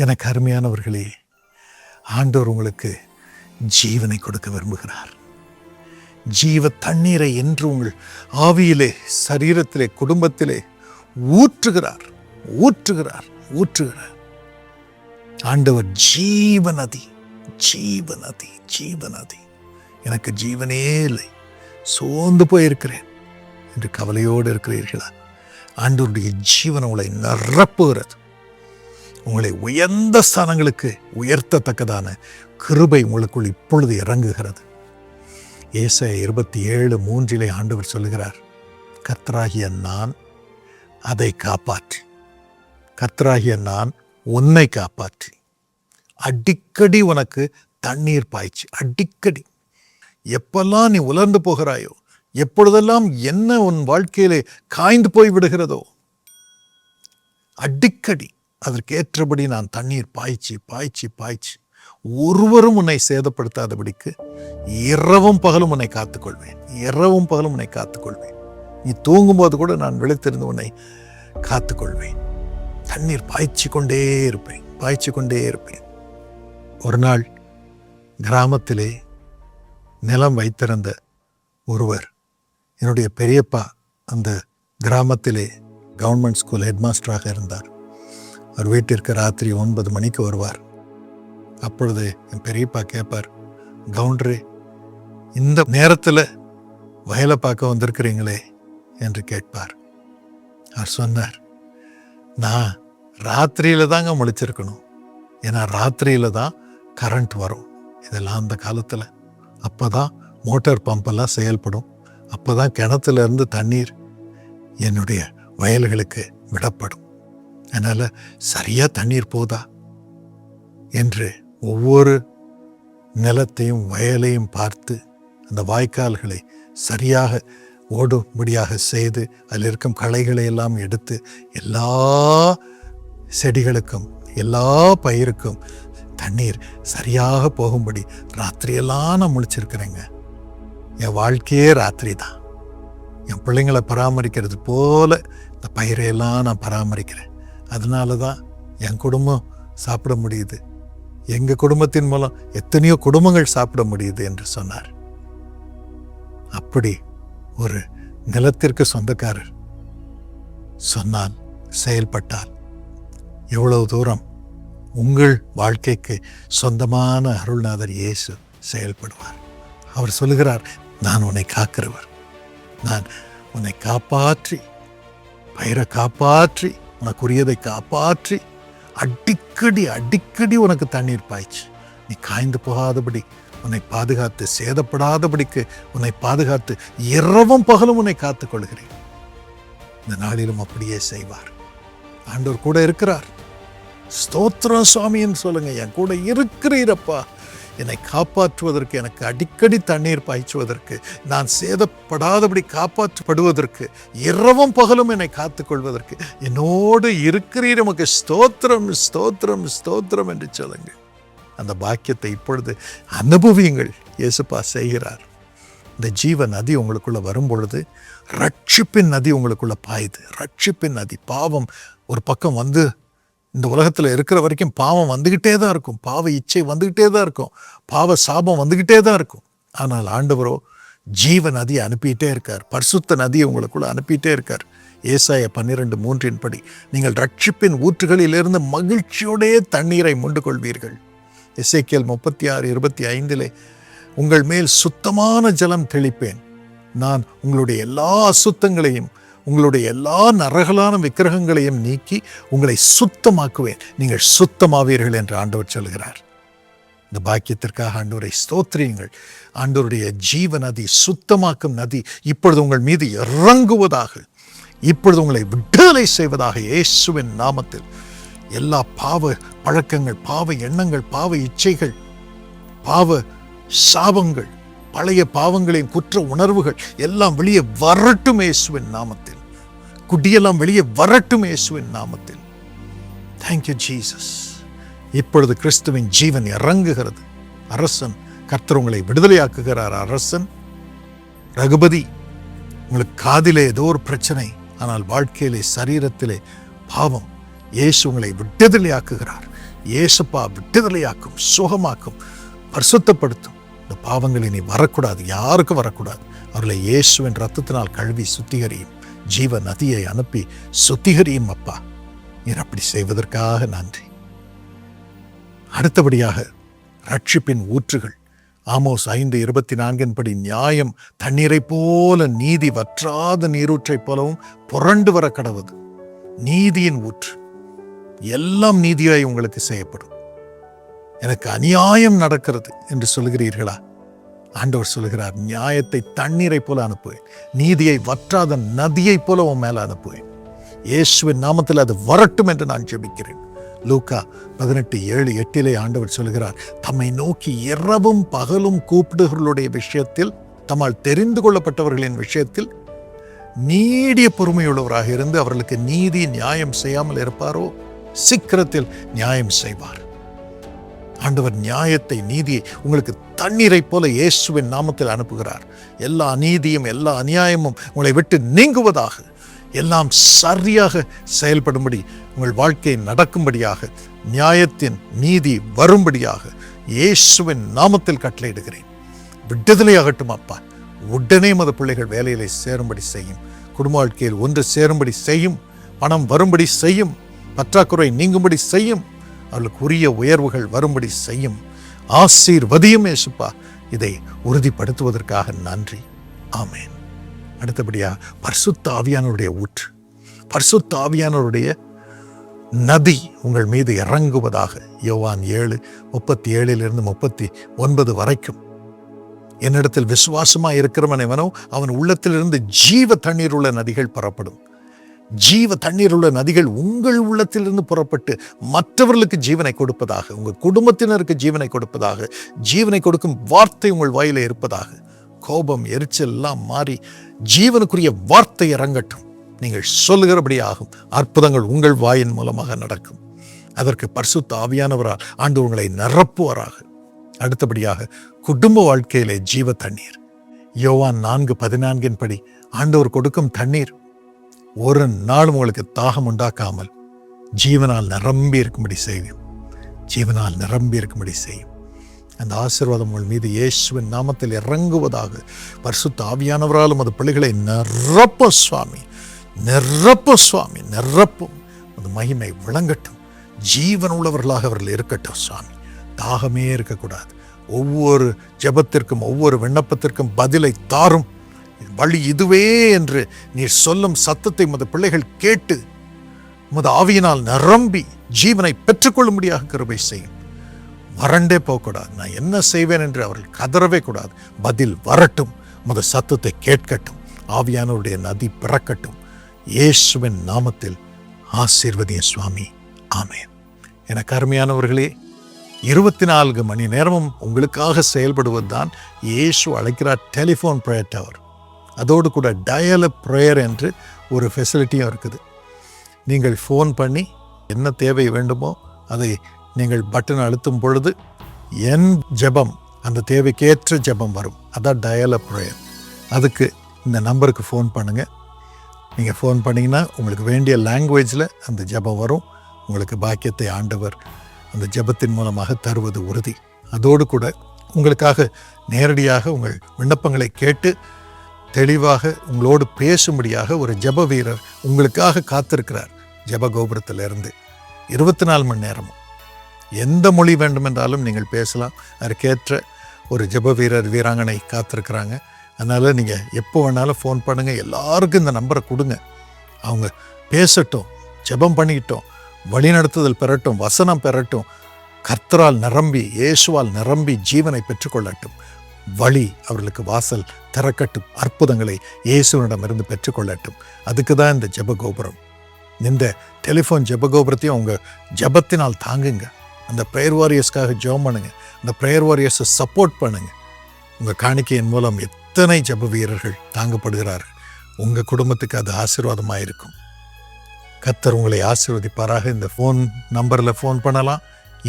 எனக்கு அருமையானவர்களே, ஆண்டவர் உங்களுக்கு ஜீவனை கொடுக்க விரும்புகிறார். ஜீவ தண்ணீரை என்று உங்கள் ஆவியிலே, சரீரத்திலே, குடும்பத்திலே ஊற்றுகிறார் ஊற்றுகிறார் ஊற்றுகிறார். ஆண்டவர் ஜீவநதி ஜீவநதி ஜீவநதி. எனக்கு ஜீவனே இல்லை, சோர்ந்து போயிருக்கிறேன் என்று கவலையோடு இருக்கிறீர்களா? ஆண்டவருடைய ஜீவன் உங்களை நிரப்புகிறது. உங்களை உயர்ந்த ஸ்தானங்களுக்கு உயர்த்தத்தக்கதான கிருபை உங்களுக்குள் இப்பொழுது இறங்குகிறது. ஏசாயா 27:3 ஆண்டவர் சொல்லுகிறார், கர்த்தராகிய நான் அதை காப்பாற்றி, கர்த்தராகிய நான் உன்னை காப்பாற்றி அடிக்கடி உனக்கு தண்ணீர் பாய்ச்சி, அடிக்கடி எப்பெல்லாம் நீ உலர்ந்து போகிறாயோ, எப்பொழுதெல்லாம் என்ன உன் வாழ்க்கையிலே காய்ந்து போய் விடுகிறதோ, அடிக்கடி அதற்கேற்றபடி நான் தண்ணீர் பாய்ச்சி பாய்ச்சி பாய்ச்சி ஒருவரும் உன்னை சேதப்படுத்தாதபடிக்கு இரவும் பகலும் உன்னை காத்துக்கொள்வேன், இரவும் பகலும் உன்னை காத்துக்கொள்வேன். நீ தூங்கும்போது கூட நான் விழித்திருந்து உன்னை காத்துக்கொள்வேன். தண்ணீர் பாய்ச்சி கொண்டே இருப்பேன், பாய்ச்சி கொண்டே இருப்பேன். ஒரு நாள் கிராமத்திலே நிலம் வைத்திருந்த ஒருவர், என்னுடைய பெரியப்பா அந்த கிராமத்திலே கவர்மெண்ட் ஸ்கூல் ஹெட்மாஸ்டராக இருந்தார். அவர் வீட்டிற்கு ராத்திரி 9 மணிக்கு வருவார். அப்பொழுது என் பெரியப்பா கேட்பார், கவுண்டரே, இந்த நேரத்தில் வயலை பார்க்க வந்திருக்கிறீங்களே என்று கேட்பார். அவர் சொன்னார், நான் ராத்திரியில் தாங்க முழிச்சிருக்கணும், ஏன்னா ராத்திரியில் தான் கரண்ட் வரும். இதெல்லாம் அந்த காலத்தில் அப்போ தான் மோட்டார் பம்பெல்லாம் செயல்படும், அப்போ தான் கிணத்துலேருந்து தண்ணீர் என்னுடைய வயல்களுக்கு விடப்படும். அதனால் சரியாக தண்ணீர் போதா என்று ஒவ்வொரு நிலத்தையும் வயலையும் பார்த்து அந்த வாய்க்கால்களை சரியாக ஓடும்படியாக செய்து அதில் இருக்கும் களைகளை எல்லாம் எடுத்து எல்லா செடிகளுக்கும் எல்லா பயிருக்கும் தண்ணீர் சரியாக போகும்படி ராத்திரியெல்லாம் நான் முழிச்சிருக்கிறேங்க. என் வாழ்க்கையே ராத்திரி தான். என் பிள்ளைங்களை பராமரிக்கிறது போல இந்த பயிரையெல்லாம் நான் பராமரிக்கிறேன். அதனால தான் என் குடும்பம் சாப்பிட முடியுது, எங்கள் குடும்பத்தின் மூலம் எத்தனையோ குடும்பங்கள் சாப்பிட முடியுது என்று சொன்னார். அப்படி ஒரு நிலத்திற்கு சொந்தக்காரர் சொன்னால், செயல்பட்டால் எவ்வளவு தூரம் உங்கள் வாழ்க்கைக்கு சொந்தமான அருள்நாதர் இயேசு செயல்படுவார். அவர் சொல்லுகிறார், நான் உன்னை காக்கிறவர், நான் உன்னை காப்பாற்றி, பயிரை காப்பாற்றி, உனக்குரியதை காப்பாற்றி அடிக்கடி அடிக்கடி உனக்கு தண்ணீர் பாய்ச்சி நீ காய்ந்து போகாதபடி உன்னை பாதுகாத்து, சேதப்படாதபடிக்கு உன்னை பாதுகாத்து இரவும் பகலும் உன்னை காத்துக் கொள்கிறேன். இந்த நாளிலும் அப்படியே செய்வார். ஆண்டவர் கூட இருக்கிறார். ஸ்தோத்திரம் சுவாமின்னு சொல்லுங்க. என் கூட இருக்கிறீரப்பா, என்னை காப்பாற்றுவதற்கு, எனக்கு அடிக்கடி தண்ணீர் பாய்ச்சுவதற்கு, நான் சேதப்படாதபடி காப்பாற்றப்படுவதற்கு, இரவும் பகலும் என்னை காத்துக்கொள்வதற்கு என்னோடு இருக்கிறீர். நமக்கு ஸ்தோத்திரம் ஸ்தோத்திரம் ஸ்தோத்திரம் என்று சொல்லுங்க. அந்த பாக்கியத்தை இப்பொழுது அனுபவியுங்கள். இயேசுப்பா செய்கிறார். இந்த ஜீவ நதி உங்களுக்குள்ள வரும் பொழுது ரட்சிப்பின் நதி உங்களுக்குள்ள பாயுது. ரட்சிப்பின் நதி. பாவம் ஒரு பக்கம் வந்து இந்த உலகத்தில் இருக்கிற வரைக்கும் பாவம் வந்துக்கிட்டே தான் இருக்கும், பாவ இச்சை வந்துக்கிட்டே தான் இருக்கும், பாவ சாபம் வந்துக்கிட்டே தான் இருக்கும். ஆனால் ஆண்டவரோ ஜீவ நதியை அனுப்பிட்டே இருக்கார், பரிசுத்த நதியை உங்களுக்குள்ள அனுப்பிட்டே இருக்கார். ஏசாயா 12:3 படி நீங்கள் ரட்சிப்பின் ஊற்றுகளிலிருந்து மகிழ்ச்சியோடைய தண்ணீரை மொண்டு கொள்வீர்கள். எசேக்கியேல் 36:25 உங்கள் மேல் சுத்தமான ஜலம் தெளிப்பேன், நான் உங்களுடைய எல்லா அசுத்தங்களையும் உங்களுடைய எல்லா நரகலான விக்கிரகங்களையும் நீக்கி உங்களை சுத்தமாக்குவேன், நீங்கள் சுத்தமாவீர்கள் என்று ஆண்டவர் சொல்கிறார். இந்த பாக்கியத்திற்காக ஆண்டவரை ஸ்தோத்திரியுங்கள். ஆண்டவருடைய ஜீவ நதி, சுத்தமாக்கும் நதி இப்பொழுது உங்கள் மீது இறங்குவதாக, இப்பொழுது உங்களை விடுதலை செய்வதாக இயேசுவின் நாமத்தில். எல்லா பாவ பழக்கங்கள், பாவ எண்ணங்கள், பாவ இச்சைகள், பாவ சாபங்கள், பழைய பாவங்களின் குற்ற உணர்வுகள் எல்லாம் வெளியே வரட்டும் இயேசுவின் நாமத்தில். குடியெல்லாம் வெளியே வரட்டும் இயேசுவின் நாமத்தில். Thank you Jesus. இப்பொழுது கிறிஸ்துவின் ஜீவன் இறங்குகிறது. அரசன் கர்த்தர் உங்களை விடுதலையாக்குகிறார். அரசன் ரகுபதி, உங்களுக்கு காதிலே ஏதோ ஒரு பிரச்சனை, ஆனால் வாழ்க்கையிலே சரீரத்திலே பாவம், இயேசு உங்களை விடுதலையாக்குகிறார். இயேசுப்பா விடுதலையாக்கும், சுகமாக்கும், பரிசுத்தப்படுத்தும். இந்த பாவங்கள் இனி வரக்கூடாது, யாருக்கும் வரக்கூடாது. அவர்களை இயேசுவின் ரத்தத்தினால் கழுவி சுத்திகரியும், ஜீவ நதியை அனுப்பி சுத்திகரியும் அப்பா. நீர் அப்படி செய்வதற்காக நன்றி. அடுத்தபடியாக ரட்சிப்பின் ஊற்றுகள். ஆமோஸ் 5:24 படி நியாயம் தண்ணீரை போல, நீதி வற்றாத நீரூற்றை போலவும் புரண்டு வர கடவுது. நீதியின் ஊற்று, எல்லாம் நீதியாய் உங்களுக்கு செய்யப்படும். எனக்கு அநியாயம் நடக்கிறது என்று சொல்கிறீர்களா? ஆண்டவர் சொல்கிறார், நியாயத்தை தண்ணீரை போல அனுப்புவேன், நீதியை வற்றாத நதியை போல உன் மேல அனுப்புவேன். இயேசுவின் நாமத்தில் அது வரட்டும் என்று நான் ஜெபிக்கிறேன். லூக்கா 18:7-8 ஆண்டவர் சொல்கிறார், தம்மை நோக்கி இரவும் பகலும் கூப்பிடுகளுடைய விஷயத்தில், தம்மால் தெரிந்து கொள்ளப்பட்டவர்களின் விஷயத்தில் நீடிய பொறுமையுள்ளவராக இருந்து அவர்களுக்கு நீதி நியாயம் செய்யாமல் இருப்பாரோ, சீக்கிரத்தில் நியாயம் செய்வார். ஆண்டவர் நியாயத்தை, நீதியை உங்களுக்கு தண்ணீரை போல இயேசுவின் நாமத்தில் அனுப்புகிறார். எல்லா அநீதியும் எல்லா அநியாயமும் உங்களை விட்டு நீங்குவதாக, எல்லாம் சரியாக செயல்படும்படி, உங்கள் வாழ்க்கை நடக்கும்படியாக, நியாயத்தின் நீதி வரும்படியாக இயேசுவின் நாமத்தில் கட்டளையிடுகிறேன். விடுதலையாகட்டும் அப்பா. உடனே மத பிள்ளைகள் வேலையிலே சேரும்படி செய்யும், குடும்ப வாழ்க்கையில் ஒன்று சேரும்படி செய்யும், பணம் வரும்படி செய்யும், பற்றாக்குறை நீங்கும்படி செய்யும், அவர்களுக்கு உரிய உயர்வுகள் வரும்படி செய்யும். ஆசீர்வதியும் இயேசுப்பா. இதை உறுதிப்படுத்துவதற்காக நன்றி. ஆமேன். அடுத்தபடியாக பரிசுத்த ஆவியானவருடைய ஊற்று, பரிசுத்த ஆவியானவருடைய நதி உங்கள் மீது இறங்குவதாக. யோவான் 7:37-39 வரைக்கும். என்னிடத்தில் விசுவாசமாய் இருக்கிறவன் எவனோ அவன் உள்ளத்திலிருந்து ஜீவ தண்ணீர் உள்ள நதிகள் புறப்படும். ஜீவ தண்ணீர் உள்ள நதிகள் உங்கள் உள்ளத்திலிருந்து புறப்பட்டு மற்றவர்களுக்கு ஜீவனை கொடுப்பதாக, உங்கள் குடும்பத்தினருக்கு ஜீவனை கொடுப்பதாக, ஜீவனை கொடுக்கும் வார்த்தை உங்கள் வாயில இருப்பதாக. கோபம், எரிச்சல் எல்லாம் மாறி ஜீவனுக்குரிய வார்த்தை இறங்கட்டும். நீங்கள் சொல்லுகிறபடி ஆகும். அற்புதங்கள் உங்கள் வாயின் மூலமாக நடக்கும். அதற்கு பரிசுத்த ஆவியானவரால் ஆண்டவர் உங்களை நிரப்புவாராக. அடுத்தபடியாக குடும்ப வாழ்க்கையிலே ஜீவ தண்ணீர். யோவான் 4:14 படி ஆண்டவர் கொடுக்கும் தண்ணீர் ஒரு நாளும் உங்களுக்கு தாகம் உண்டாக்காமல் ஜீவனால் நிரம்பி இருக்கும்படி செய்யும். ஜீவனால் நிரம்பி இருக்கும்படி செய்யும். அந்த ஆசீர்வாதம் உங்கள் மீது இயேசுவின் நாமத்தில் இறங்குவதாக. பரிசுத்த ஆவியானவராலும் அது பிள்ளைகளை நிரப்பும் சுவாமி, நிரப்பும் சுவாமி, நிரப்பும். அது மகிமை விளங்கட்டும். ஜீவன் உள்ளவர்களாக அவர்கள் இருக்கட்டும் சுவாமி. தாகமே இருக்கக்கூடாது. ஒவ்வொரு ஜெபத்திற்கும் ஒவ்வொரு விண்ணப்பத்திற்கும் பதிலை தாரும். வழி இதுவே என்று நீர் சொல்லும் சத்தத்தை மது பிள்ளைகள் கேட்டு மது ஆவியினால் நிரம்பி ஜீவனை பெற்றுக்கொள்ளும்படியாக கிருபை செய்யும். வறண்டே போகக்கூடாது. நான் என்ன செய்வேன் என்று அவர்கள் கதறவே கூடாது. பதில் வரட்டும். மது சத்தத்தை கேட்கட்டும். ஆவியானவருடைய நதி பிறக்கட்டும். இயேசுவின் நாமத்தில் ஆசீர்வதிய சுவாமி. ஆமேன். எனக்கு அருமையானவர்களே, 24 மணி நேரமும் உங்களுக்காக செயல்படுவதுதான் இயேசு அழைக்கிறார் டெலிஃபோன் ப்ரேயர் டவர். அதோடு கூட டயல் ப்ரேயர் என்று ஒரு ஃபெசிலிட்டியும் இருக்குது. நீங்கள் ஃபோன் பண்ணி என்ன தேவை வேண்டுமோ அதை நீங்கள் பட்டன் அழுத்தும் பொழுது என் ஜெபம், அந்த தேவைக்கேற்ற ஜெபம் வரும். அதான் டயல் ப்ரேயர். அதுக்கு இந்த நம்பருக்கு ஃபோன் பண்ணுங்கள். நீங்கள் ஃபோன் பண்ணிங்கன்னா உங்களுக்கு வேண்டிய லாங்குவேஜில் அந்த ஜெபம் வரும். உங்களுக்கு பாக்கியத்தை ஆண்டவர் அந்த ஜெபத்தின் மூலமாக தருவது உறுதி. அதோடு கூட உங்களுக்காக நேரடியாக உங்கள் விண்ணப்பங்களை கேட்டு தெளிவாக உங்களோடு பேசும்படியாக ஒரு ஜெப வீரர் உங்களுக்காக காத்திருக்கிறார். ஜெப கோபுரத்திலிருந்து 24 மணி நேரமும் எந்த மொழி வேண்டுமென்றாலும் நீங்கள் பேசலாம். அதற்கேற்ற ஒரு ஜெப வீரர், வீராங்கனை காத்திருக்கிறாங்க. அதனால் நீங்கள் எப்போ வேணாலும் ஃபோன் பண்ணுங்கள். எல்லாருக்கும் இந்த நம்பரை கொடுங்க. அவங்க பேசட்டும், ஜெபம் பண்ணிக்கிட்டோம், வழிநடத்துதல் பெறட்டும், வசனம் பெறட்டும், கர்த்தரால் நிரம்பி இயேசுவால் நிரம்பி ஜீவனை பெற்றுக்கொள்ளட்டும். வழி அவர்களுக்கு வாசல் திறக்கட்டும். அற்புதங்களை இயேசுவிடமிருந்து பெற்றுக்கொள்ளட்டும். அதுக்கு தான் இந்த ஜெப கோபுரம். இந்த டெலிஃபோன் ஜெப கோபுரத்தையும் அவங்க ஜெபத்தினால் தாங்குங்க. அந்த ப்ரேயர் வாரியர்ஸ்க்காக ஜெபம் பண்ணுங்க. அந்த ப்ரேயர் வாரியர்ஸை சப்போர்ட் பண்ணுங்க. உங்கள் காணிக்கையின் மூலம் எத்தனை ஜெப வீரர்கள் தாங்கப்படுகிறார்கள். உங்கள் குடும்பத்துக்கு அது ஆசீர்வாதமாக இருக்கும். கர்த்தர் உங்களை ஆசீர்வதிப்பாராக. இந்த ஃபோன் நம்பரில் ஃபோன் பண்ணலாம்.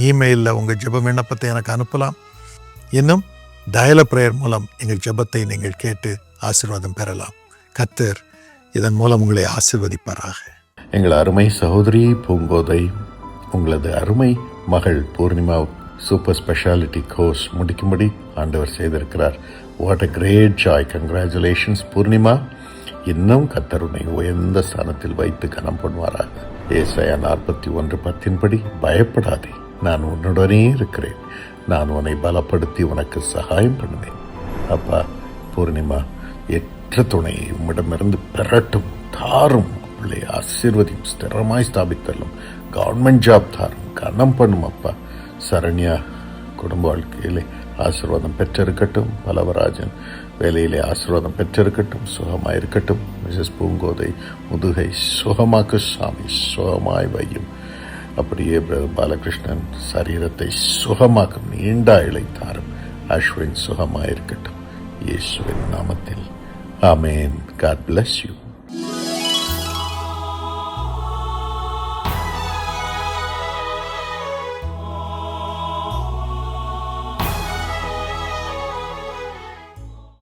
இமெயிலில் உங்கள் ஜெப விண்ணப்பத்தை எனக்கு அனுப்பலாம். இன்னும் டயல் ப்ரேயர் மூலம் எங்கள் ஜெபத்தை நீங்கள் கேட்டு ஆசீர்வாதம் பெறலாம். கர்த்தர் இதன் மூலம் உங்களை ஆசீர்வதிப்பாராக. எங்கள் அருமை சகோதரி பூங்கோதை உங்களது அருமை மகள் பூர்ணிமா சூப்பர் ஸ்பெஷாலிட்டி கோர்ஸ் முடிக்கும்படி ஆண்டவர் செய்திருக்கிறார். What a great joy. Congratulations Poornima. இன்னும் கர்த்தர் உன்னை உயர்ந்த ஸ்தானத்தில் வைத்து கனம் பண்ணுவாராக. ஏசாயா 41:10 பயப்படாதே, நான் உன்னுடனே இருக்கிறேன், நான் உன்னை பலப்படுத்தி உனக்கு சகாயம் பண்ணுவேன். அப்பா, பூர்ணிமா ஏற்ற துணையை உம்மிடமிருந்து பெறட்டும், தாரும், பிள்ளை ஆசீர்வதியும், ஸ்திரமாய் ஸ்தாபித்தலும், கவர்மெண்ட் ஜாப் தாரும், கனம் பண்ணும். அப்பா, சரண்யா குடும்ப வாழ்க்கையிலே ஆசீர்வாதம் பெற்றிருக்கட்டும். பலவராஜன் வேலையிலே ஆசீர்வாதம் பெற்றிருக்கட்டும், சுகமாய் இருக்கட்டும். மிஸ்ஸஸ் பூங்கோதை முதுகை சுகமாக்கு சாமி, சுகமாய் வையும். அப்படியே பாலகிருஷ்ணன் சரீரத்தை சுகமாக்கும், நீண்ட இலை தாரும். அஸ்வின் சுகமாய் இருக்கட்டும், இயேசுவின் நாமத்தில் ஆமேன். God bless you.